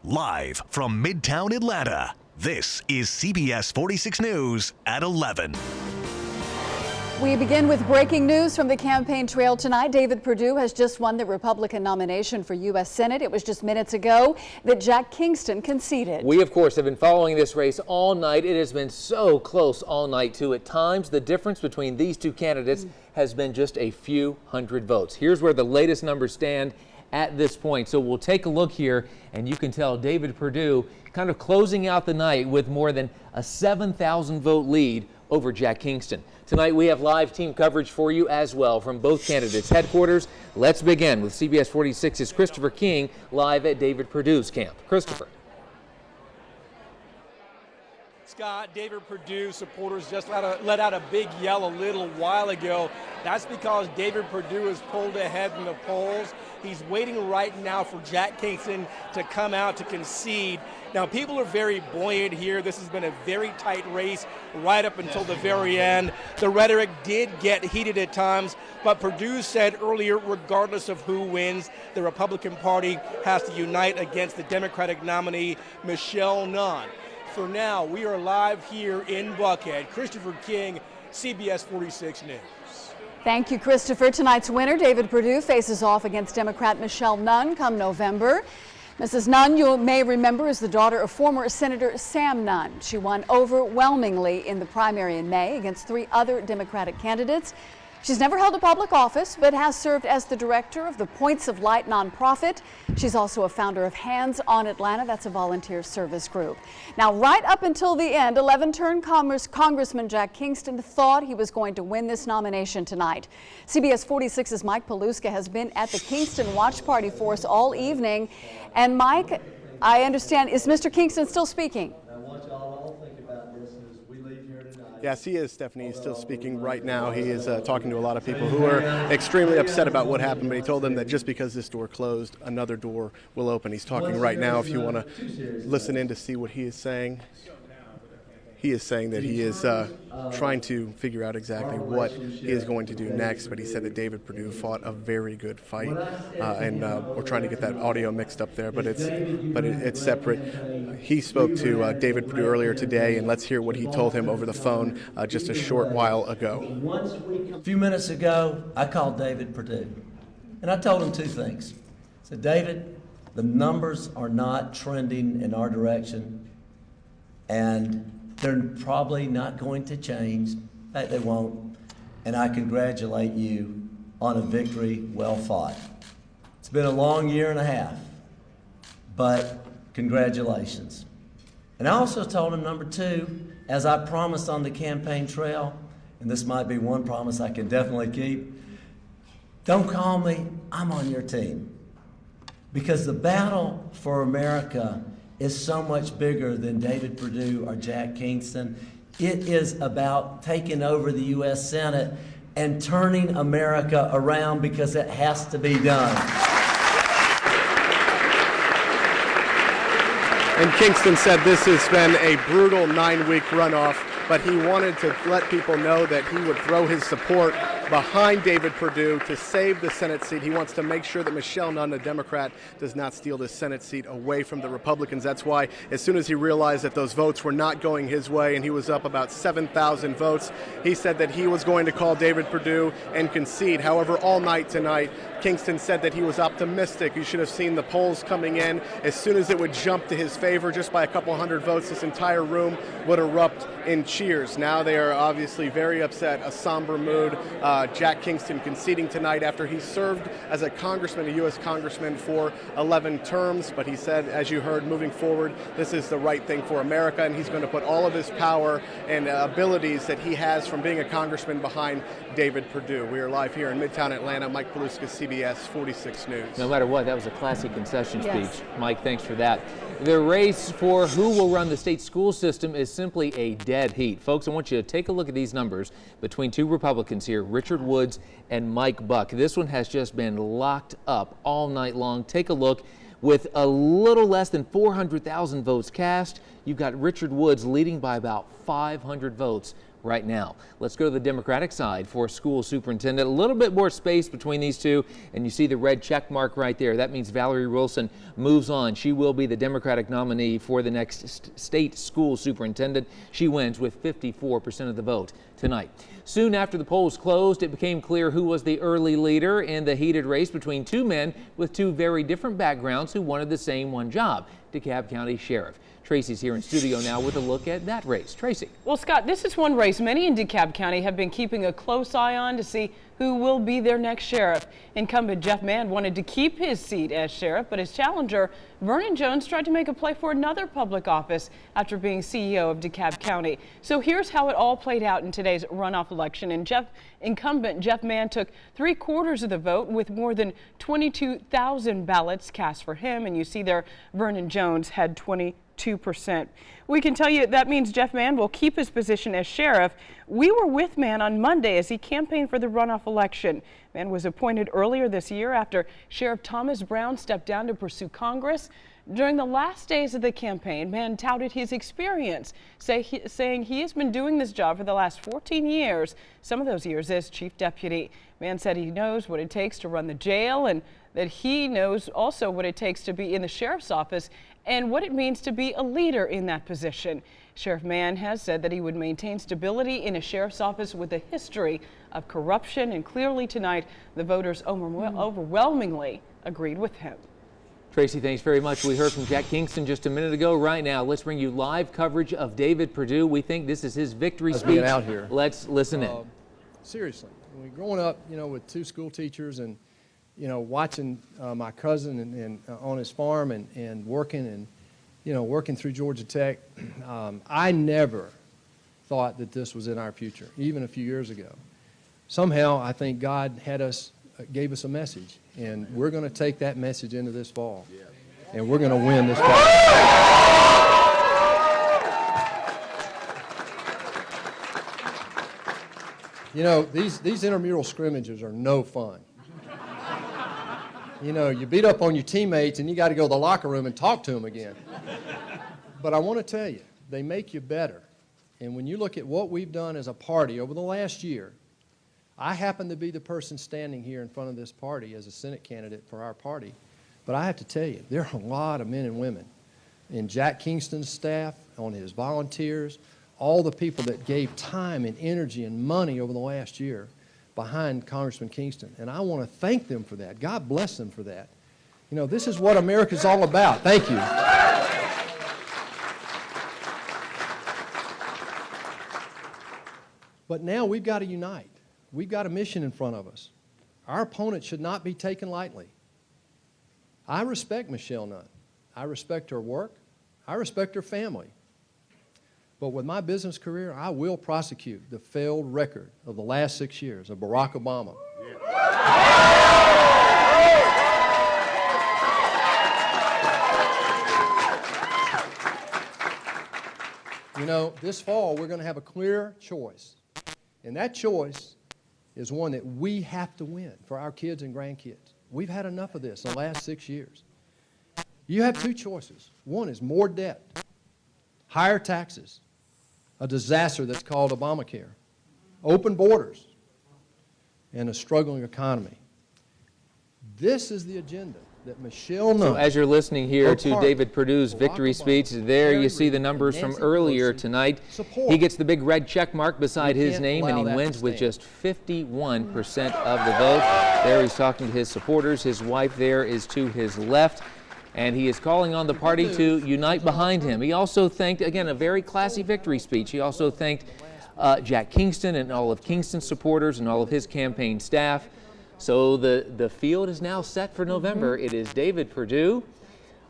Live from Midtown Atlanta, this is CBS 46 News at 11. We begin with breaking news from the campaign trail tonight. David Perdue has just won the Republican nomination for U.S. Senate. It was just minutes ago that Jack Kingston conceded. We, of course, have been following this race all night. It has been so close all night, too. At times, the difference between these two candidates has been just a few hundred votes. Here's where the latest numbers stand at this point. So we'll take a look here, and you can tell David Perdue kind of closing out the night with more than a 7,000 vote lead over Jack Kingston. Tonight we have live team coverage for you as well from both candidates' headquarters. Let's begin with CBS 46's Christopher King live at David Perdue's camp. Christopher. Scott, David Perdue supporters just let out a big yell a little while ago. That's because David Perdue is pulled ahead in the polls. He's waiting right now for Jack Kingston to come out to concede. Now, people are very buoyant here. This has been a very tight race right up until the very end. The rhetoric did get heated at times, but Perdue said earlier, regardless of who wins, the Republican Party has to unite against the Democratic nominee, Michelle Nunn. For now, we are live here in Buckhead. Christopher King, CBS 46 News. Thank you, Christopher. Tonight's winner, David Perdue, faces off against Democrat Michelle Nunn come November. Mrs. Nunn, you may remember, is the daughter of former Senator Sam Nunn. She won overwhelmingly in the primary in May against 3 other Democratic candidates. She's never held a public office, but has served as the director of the Points of Light nonprofit. She's also a founder of Hands on Atlanta. That's a volunteer service group. Now, right up until the end, 11-term Congressman Jack Kingston thought he was going to win this nomination tonight. CBS 46's Mike Paluska has been at the Kingston watch party for us all evening. And Mike, I understand, is Mr. Kingston still speaking? Yes, he is, Stephanie. He's still speaking right now. He is talking to a lot of people who are extremely upset about what happened, but he told them that just because this door closed, another door will open. He's talking right now. If you want to listen in to see what he is saying, he is saying that he is trying to figure out exactly what he is going to do next, but he said that David Perdue fought a very good fight, and we're trying to get that audio mixed up there, but it's separate. He spoke to David Perdue earlier today, and let's hear what he told him over the phone just a short while ago. A few minutes ago, I called David Perdue, and I told him 2 things. I said, David, the numbers are not trending in our direction, and they're probably not going to change. In fact, they won't. And I congratulate you on a victory well fought. It's been a long year and a half, but congratulations. And I also told him, number 2, as I promised on the campaign trail, and this might be one promise I can definitely keep, don't call me, I'm on your team. Because the battle for America is so much bigger than David Perdue or Jack Kingston. It is about taking over the U.S. Senate and turning America around, because it has to be done. And Kingston said this has been a brutal 9-week runoff, but he wanted to let people know that he would throw his support behind David Perdue to save the Senate seat. He wants to make sure that Michelle Nunn, a Democrat, does not steal the Senate seat away from the Republicans. That's why, as soon as he realized that those votes were not going his way and he was up about 7,000 votes, he said that he was going to call David Perdue and concede. However, all night tonight, Kingston said that he was optimistic. You should have seen the polls coming in. As soon as it would jump to his favor, just by a couple hundred votes, this entire room would erupt in cheers. Now they are obviously very upset, a somber mood. Jack Kingston conceding tonight after he served as a congressman, a U.S. congressman, for 11 terms. But he said, as you heard, moving forward, this is the right thing for America, and he's going to put all of his power and abilities that he has from being a congressman behind David Perdue. We are live here in Midtown Atlanta. Mike Paluska, CBS 46 News. No matter what, that was a classy concession speech. Mike, thanks for that. The race for who will run the state school system is simply a dead heat. Folks, I want you to take a look at these numbers between 2 Republicans here, Richard Woods and Mike Buck. This one has just been locked up all night long. Take a look. With a little less than 400,000 votes cast, you've got Richard Woods leading by about 500 votes right now. Let's go to the Democratic side for school superintendent. A little bit more space between these two, and you see the red check mark right there. That means Valerie Wilson moves on. She will be the Democratic nominee for the next state school superintendent. She wins with 54% of the vote tonight. Soon after the polls closed, it became clear who was the early leader in the heated race between two men with two very different backgrounds who wanted the same one job, DeKalb County Sheriff. Tracy's here in studio now with a look at that race. Tracy. Well, Scott, this is one race many in DeKalb County have been keeping a close eye on to see who will be their next sheriff. Incumbent Jeff Mann wanted to keep his seat as sheriff, but his challenger, Vernon Jones, tried to make a play for another public office after being CEO of DeKalb County. So here's how it all played out in today's runoff election. And incumbent Jeff Mann took 3/4 of the vote with more than 22,000 ballots cast for him. And you see there, Vernon Jones had 22%. We can tell you that means Jeff Mann will keep his position as sheriff. We were with Mann on Monday as he campaigned for the runoff election. Mann was appointed earlier this year after Sheriff Thomas Brown stepped down to pursue Congress. During the last days of the campaign, Mann touted his experience, saying he has been doing this job for the last 14 years, some of those years as chief deputy. Mann said he knows what it takes to run the jail and that he knows also what it takes to be in the sheriff's office and what it means to be a leader in that position. Sheriff Mann has said that he would maintain stability in a sheriff's office with a history of corruption, and clearly tonight the voters overwhelmingly agreed with him. Tracy, thanks very much. We heard from Jack Kingston just a minute ago. Right now, let's bring you live coverage of David Perdue. We think this is his victory speech. Out here. Let's listen in. Seriously, when growing up, with two school teachers and watching my cousin and on his farm and working and working through Georgia Tech, I never thought that this was in our future, even a few years ago. Somehow, I think God gave us a message, and we're going to take that message into this fall, and we're going to win this fall. These intramural scrimmages are no fun. You beat up on your teammates and you got to go to the locker room and talk to them again. But I want to tell you, they make you better. And when you look at what we've done as a party over the last year, I happen to be the person standing here in front of this party as a Senate candidate for our party. But I have to tell you, there are a lot of men and women in Jack Kingston's staff, on his volunteers, all the people that gave time and energy and money over the last year behind Congressman Kingston, and I want to thank them for that. God bless them for that. This is what America's all about. Thank you. But now we've got to unite. We've got a mission in front of us. Our opponent should not be taken lightly. I respect Michelle Nunn. I respect her work. I respect her family. But with my business career, I will prosecute the failed record of the last 6 years of Barack Obama. This fall we're going to have a clear choice. And that choice is one that we have to win for our kids and grandkids. We've had enough of this in the last 6 years. You have two choices. One is more debt, higher taxes, a disaster that's called Obamacare, open borders, and a struggling economy. This is the agenda that Michelle Nunn. So as you're listening here to David Perdue's victory speech, there you see the numbers from earlier tonight. He gets the big red check mark beside his name, and he wins with just 51% of the vote. There he's talking to his supporters. His wife there is to his left. And he is calling on the party to unite behind him. He also thanked, again, a very classy victory speech. He also thanked Jack Kingston and all of Kingston's supporters and all of his campaign staff. So the field is now set for November. It is David Perdue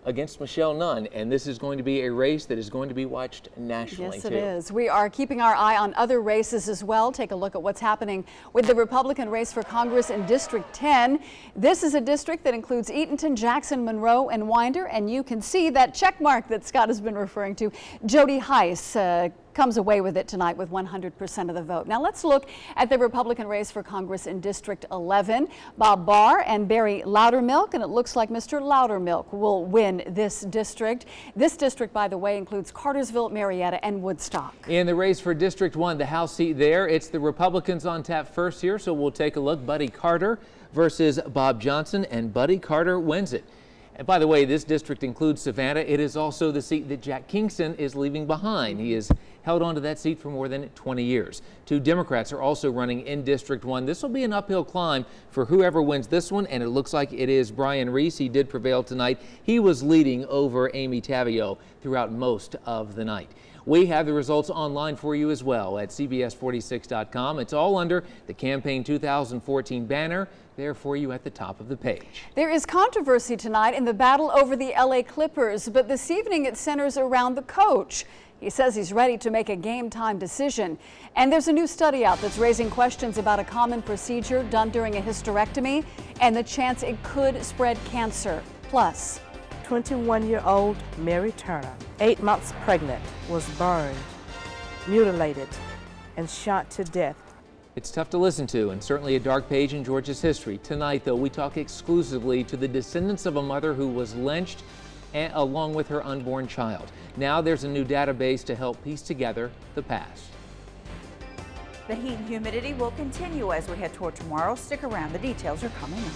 against Michelle Nunn, and this is going to be a race that is going to be watched nationally. Yes, it is. We are keeping our eye on other races as well. Take a look at what's happening with the Republican race for Congress in District 10. This is a district that includes Eatonton, Jackson, Monroe, and Winder, and you can see that check mark that Scott has been referring to. Jody Heiss comes away with it tonight with 100% of the vote. Now let's look at the Republican race for Congress in District 11. Bob Barr and Barry Loudermilk, and it looks like Mr. Loudermilk will win this district. This district, by the way, includes Cartersville, Marietta, and Woodstock. In the race for District 1, the House seat there, it's the Republicans on tap first here, so we'll take a look. Buddy Carter versus Bob Johnson, and Buddy Carter wins it. And by the way, this district includes Savannah. It is also the seat that Jack Kingston is leaving behind. He has held on to that seat for more than 20 years. 2 Democrats are also running in District 1. This will be an uphill climb for whoever wins this one, and it looks like it is Brian Reese. He did prevail tonight. He was leading over Amy Tavio throughout most of the night. We have the results online for you as well at CBS46.com. It's all under the Campaign 2014 banner there for you at the top of the page. There is controversy tonight in the battle over the LA Clippers, but this evening it centers around the coach. He says he's ready to make a game time decision. And there's a new study out that's raising questions about a common procedure done during a hysterectomy and the chance it could spread cancer. Plus, 21-year-old Mary Turner, 8 months pregnant, was burned, mutilated, and shot to death. It's tough to listen to and certainly a dark page in Georgia's history. Tonight, though, we talk exclusively to the descendants of a mother who was lynched along with her unborn child. Now there's a new database to help piece together the past. The heat and humidity will continue as we head toward tomorrow. Stick around. The details are coming up.